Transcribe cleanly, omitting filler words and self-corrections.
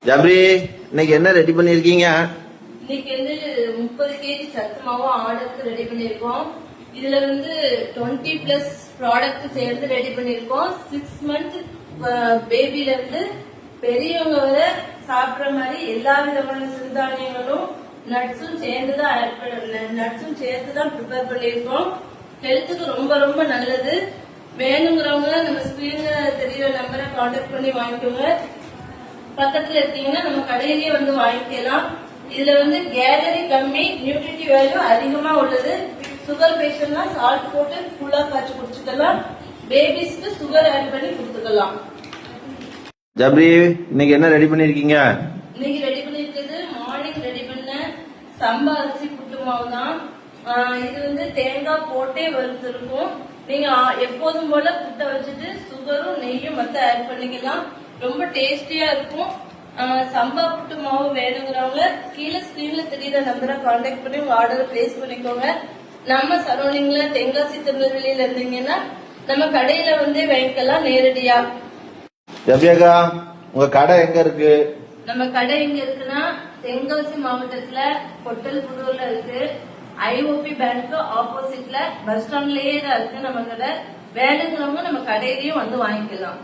ஜப்ரி, இன்னைக்கு என்ன ரெடி பண்ணிருக்கீங்க? இன்னைக்கு வந்து 30 கேஜி சத்து மாவு ஆர்டருக்கு ரெடி பண்ணிருக்கோம். இதுல வந்து 20+ ப்ராடக்ட் சேர்ந்து ரெடி பண்ணிருக்கோம். 6 மந்த் பேபில இருந்து பெரியவங்க வரை சாப்பிடுற மாதிரி எல்லா விதமான சிறுதானியங்களும் நட்ஸும் சேர்த்து தான் ப்ரிப்பேர் பண்ணிருக்கோம். ஹெல்த்துக்கு ரொம்ப ரொம்ப நல்லது. வேணுங்கிறவங்க நம்ம ஸ்கிரீன்ல தெரியற நம்பரை கான்டாக்ட் பண்ணி வாங்கிக்கோங்க. பக்கத்துல இருக்கீங்கன்னா நம்ம கடையிலேயே வந்து வாங்கிக்கலாம். இதுல வந்து கேலரி கம்மி, நியூட்ரிட்டி வேல்யூ அதிகமா உள்ளது. சுகர் பேஷண்ட்னா சால்ட் போட்டு ஃபுல்லா காய்ச்சி குடிச்சுக்கலாம். பேபிஸ்க்கு சுகர் ஆட் பண்ணி கொடுத்துக்கலாம். ஜப்ரி, இன்னைக்கு என்ன ரெடி பண்ணிருக்கீங்க? இன்னைக்கு ரெடி பண்ணிருக்கிறது மார்னிங் ரெடி பண்ண சம்பா அரிசி புட்டு மாவு தான். இது வந்து தேங்காய் போட்டே வறுத்திருக்கும். நீங்க எப்போதும் போல புட்டை வச்சுட்டு சுகரும் நெய்யும் மத்த ஆட் பண்ணிக்கலாம். ரொம்ப டேஸ்டியா இருக்கும். சம்பா புட்டு மாவு வேணுங்கிறவங்க கீழே ஸ்கிரீன்ல தெரியுற நம்பரை கான்டாக்ட் பண்ணி உங்க ஆர்டரை பிளேஸ் பண்ணிக்கோங்க. நம்ம சரௌண்டிங்ல தென்காசி திருநெல்வேலியில இருந்தீங்கன்னா நம்ம கடையில வந்து வாங்கிக்கலாம் நேரடியா. ஜப்ரியாக்கா, உங்க கடை எங்க இருக்கு? நம்ம கடை எங்க இருக்குன்னா தென்காசி மாவட்டத்துல கொட்டல்புதூர்ல இருக்கு. ஐஓபி பேங்க் ஆப்போசிட்ல பஸ் ஸ்டாண்ட்லயே தான் இருக்கு நம்ம கடை. வேணுங்கிறவங்க நம்ம கடையிலயும் வந்து வாங்கிக்கலாம்.